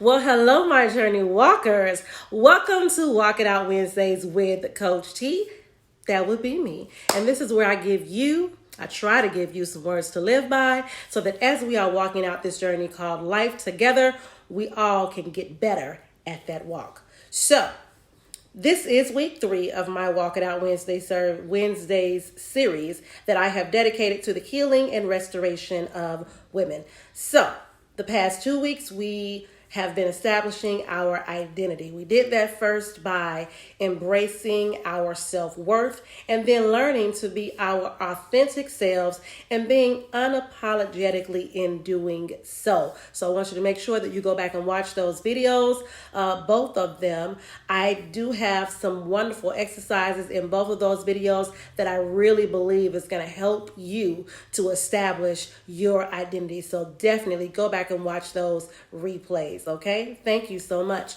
Well, hello, my journey walkers. Welcome to Walk It Out Wednesdays with Coach T. That would be me. And this is where I try to give you some words to live by so that as we are walking out this journey called life together, we all can get better at that walk. So, this is week 3 of my Walk It Out Wednesdays series that I have dedicated to the healing and restoration of women. So, the past 2 weeks, we have been establishing our identity. We did that first by embracing our self-worth and then learning to be our authentic selves and being unapologetically in doing so. So I want you to make sure that you go back and watch those videos, both of them. I do have some wonderful exercises in both of those videos that I really believe is going to help you to establish your identity. So definitely go back and watch those replays. Okay, thank you so much.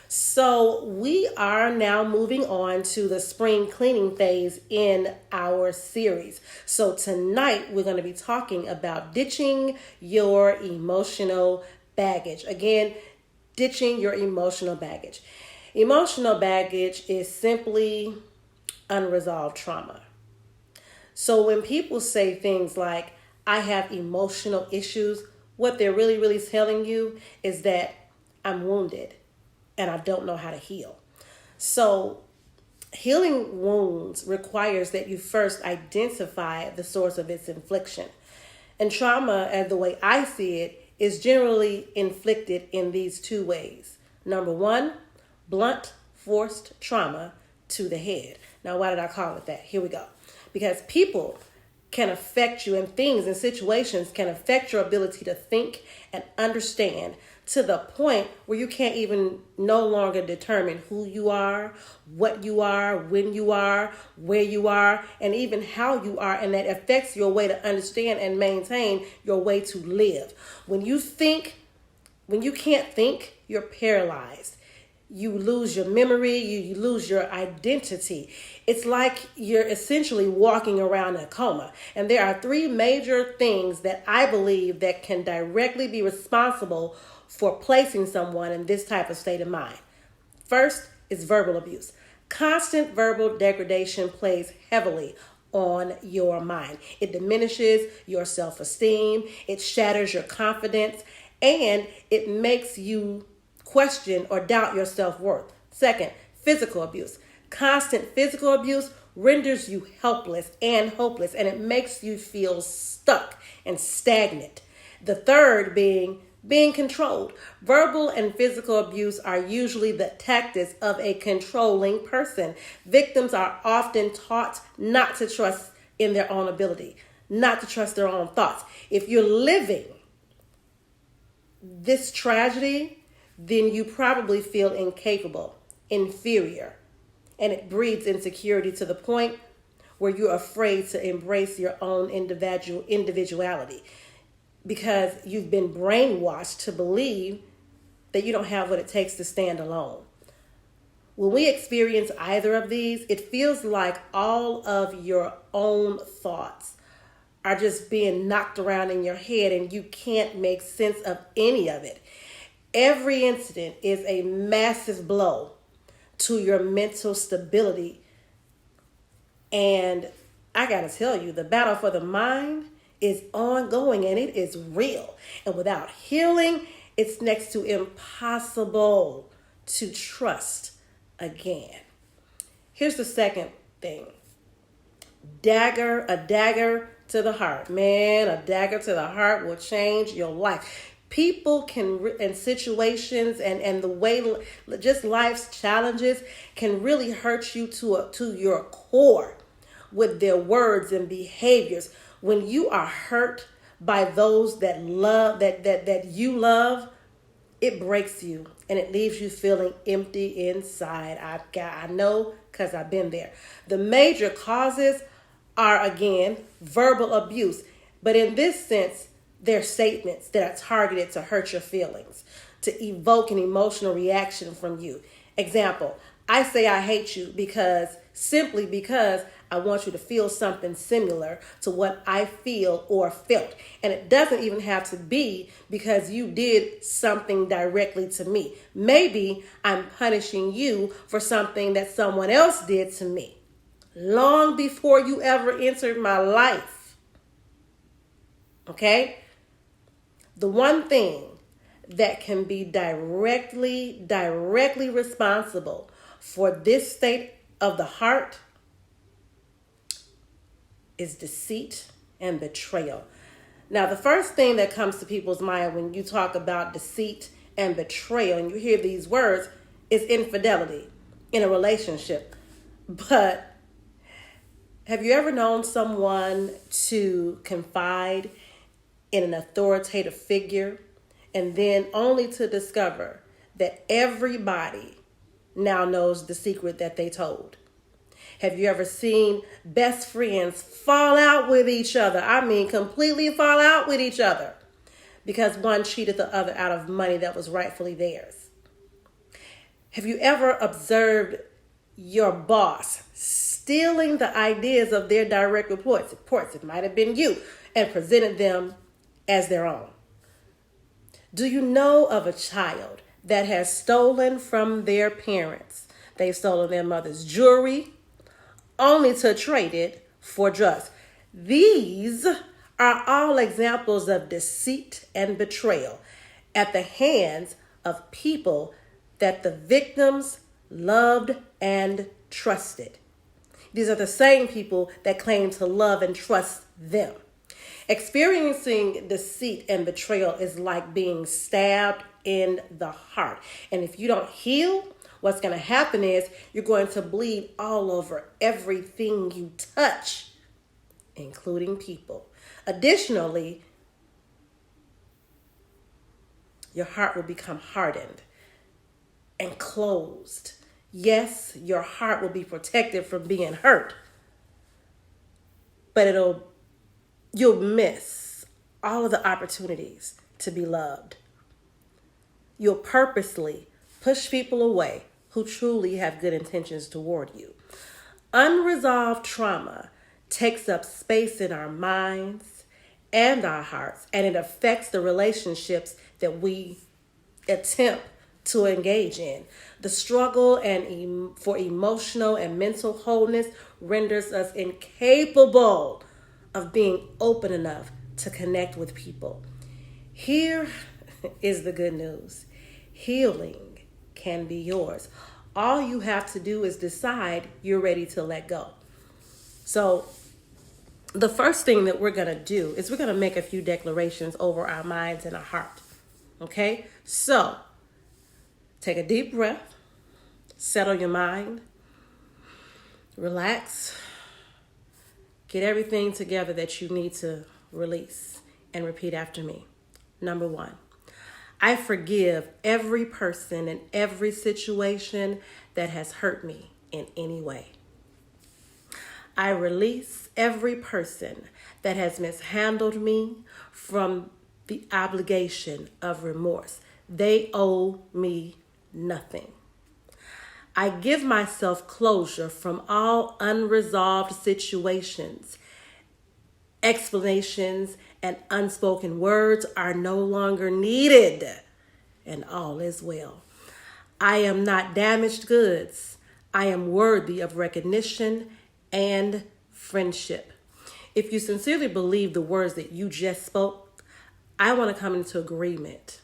So we are now moving on to the spring cleaning phase in our series. So tonight we're going to be talking about ditching your emotional baggage. Again, ditching your emotional baggage. Emotional baggage is simply unresolved trauma. So when people say things like, I have emotional issues, what they're really telling you is that I'm wounded and I don't know how to heal. So healing wounds requires that you first identify the source of its infliction. And trauma, as the way I see it, is generally inflicted in these 2 ways. Number 1, blunt, forced trauma to the head. Now, why did I call it that? Here we go. Because people can affect you, and things and situations can affect your ability to think and understand to the point where you can't even no longer determine who you are, what you are, when you are, where you are, and even how you are. And that affects your way to understand and maintain your way to live. When you can't think, you're paralyzed. You lose your memory, you lose your identity. It's like you're essentially walking around in a coma. And there are 3 major things that I believe that can directly be responsible for placing someone in this type of state of mind. First is verbal abuse. Constant verbal degradation plays heavily on your mind. It diminishes your self-esteem, it shatters your confidence, and it makes you question or doubt your self-worth. Second, physical abuse. Constant physical abuse renders you helpless and hopeless, and it makes you feel stuck and stagnant. The third being controlled. Verbal and physical abuse are usually the tactics of a controlling person. Victims are often taught not to trust in their own ability, not to trust their own thoughts. If you're living this tragedy, then you probably feel incapable, inferior, and it breeds insecurity to the point where you're afraid to embrace your own individuality because you've been brainwashed to believe that you don't have what it takes to stand alone. When we experience either of these, it feels like all of your own thoughts are just being knocked around in your head and you can't make sense of any of it. Every incident is a massive blow to your mental stability. And I gotta tell you, the battle for the mind is ongoing and it is real. And without healing, it's next to impossible to trust again. Here's the second thing. A dagger to the heart. Man, a dagger to the heart will change your life. People can, and situations and the way just life's challenges can really hurt you to your core with their words and behaviors. When you are hurt by those that you love, it breaks you and it leaves you feeling empty inside. I know because I've been there. The major causes are, again, verbal abuse. But in this sense, they're statements that are targeted to hurt your feelings, to evoke an emotional reaction from you. Example, I say I hate you simply because I want you to feel something similar to what I feel or felt. And it doesn't even have to be because you did something directly to me. Maybe I'm punishing you for something that someone else did to me long before you ever entered my life. Okay? The one thing that can be directly responsible for this state of the heart is deceit and betrayal. Now, the first thing that comes to people's mind when you talk about deceit and betrayal, and you hear these words, is infidelity in a relationship. But have you ever known someone to confide in an authoritative figure and then only to discover that everybody now knows the secret that they told? Have you ever seen best friends fall out with each other? I mean, completely fall out with each other because one cheated the other out of money that was rightfully theirs. Have you ever observed your boss stealing the ideas of their direct reports? It might have been you, and presented them as their own. Do you know of a child that has stolen from their parents? They've stolen their mother's jewelry, only to trade it for drugs. These are all examples of deceit and betrayal at the hands of people that the victims loved and trusted. These are the same people that claim to love and trust them. Experiencing deceit and betrayal is like being stabbed in the heart. And if you don't heal, what's going to happen is you're going to bleed all over everything you touch, including people. Additionally, your heart will become hardened and closed. Yes, your heart will be protected from being hurt, but you'll miss all of the opportunities to be loved. You'll purposely push people away who truly have good intentions toward you. Unresolved trauma takes up space in our minds and our hearts, and it affects the relationships that we attempt to engage in. The struggle for emotional and mental wholeness renders us incapable of being open enough to connect with people. Here is the good news. Healing can be yours. All you have to do is decide you're ready to let go. So the first thing that we're going to do is we're going to make a few declarations over our minds and our heart. Okay? So take a deep breath, settle your mind, relax, get everything together that you need to release, and repeat after me. Number 1, I forgive every person and every situation that has hurt me in any way. I release every person that has mishandled me from the obligation of remorse. They owe me nothing. I give myself closure from all unresolved situations. Explanations and unspoken words are no longer needed, and all is well. I am not damaged goods. I am worthy of recognition and friendship. If you sincerely believe the words that you just spoke, I want to come into agreement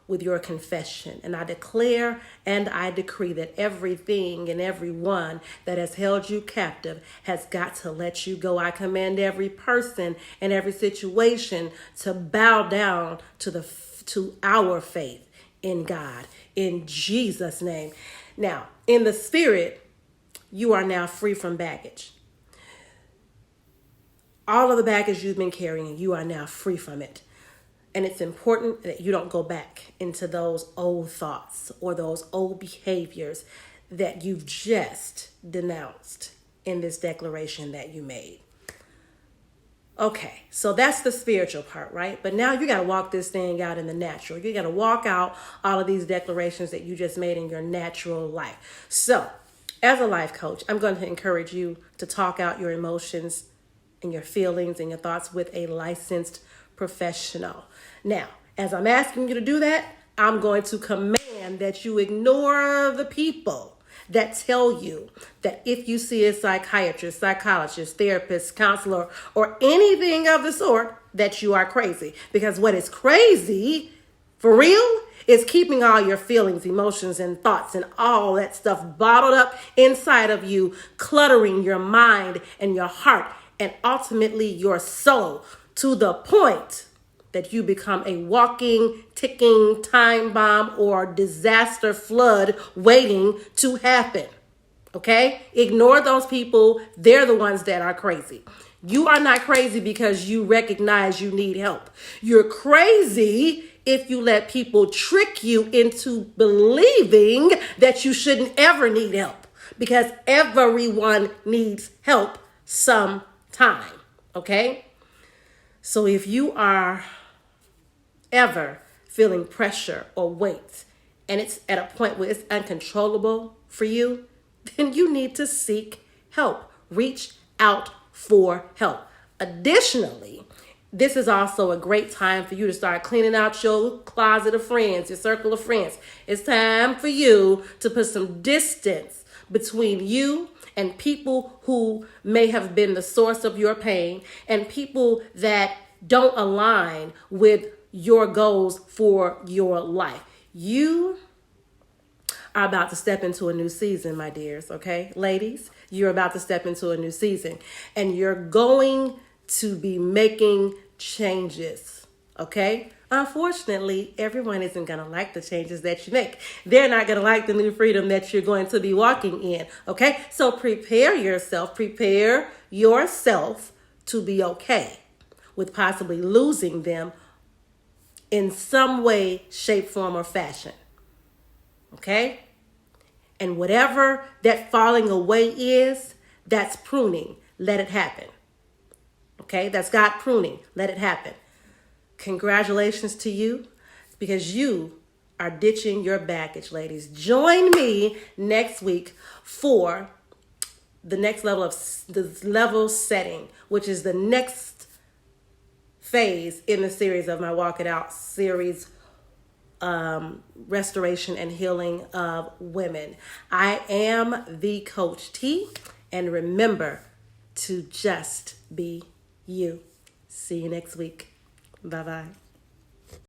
with your confession. And I declare and I decree that everything and everyone that has held you captive has got to let you go. I command every person and every situation to bow down to our faith in God, in Jesus' name. Now, in the spirit, you are now free from baggage. All of the baggage you've been carrying, you are now free from it. And it's important that you don't go back into those old thoughts or those old behaviors that you've just denounced in this declaration that you made. Okay, so that's the spiritual part, right? But now you got to walk this thing out in the natural. You got to walk out all of these declarations that you just made in your natural life. So, as a life coach, I'm going to encourage you to talk out your emotions and your feelings and your thoughts with a licensed professional. Now, as I'm asking you to do that, I'm going to command that you ignore the people that tell you that if you see a psychiatrist, psychologist, therapist, counselor, or anything of the sort, that you are crazy. Because what is crazy, for real, is keeping all your feelings, emotions, and thoughts and all that stuff bottled up inside of you, cluttering your mind and your heart and ultimately your soul to the point that you become a walking, ticking time bomb or disaster flood waiting to happen. Okay? Ignore those people. They're the ones that are crazy. You are not crazy because you recognize you need help. You're crazy if you let people trick you into believing that you shouldn't ever need help, because everyone needs help sometime. Okay? So if you are ever feeling pressure or weight and it's at a point where it's uncontrollable for you, then you need to seek help. Reach out for help. Additionally, this is also a great time for you to start cleaning out your closet of friends, your circle of friends. It's time for you to put some distance between you and people who may have been the source of your pain and people that don't align with your goals for your life. You are about to step into a new season, my dears, okay? Ladies, you're about to step into a new season and you're going to be making changes, okay? Unfortunately, everyone isn't going to like the changes that you make. They're not going to like the new freedom that you're going to be walking in, okay? So prepare yourself to be okay with possibly losing them in some way, shape, form, or fashion. Okay? And whatever that falling away is, that's pruning. Let it happen. Okay? That's God pruning. Let it happen. Congratulations to you, because you are ditching your baggage, ladies. Join me next week for the next level of the level setting, which is the next phase in the series of my Walk It Out series, restoration and healing of women. I am the Coach T, and remember to just be you. See you next week. Bye-bye.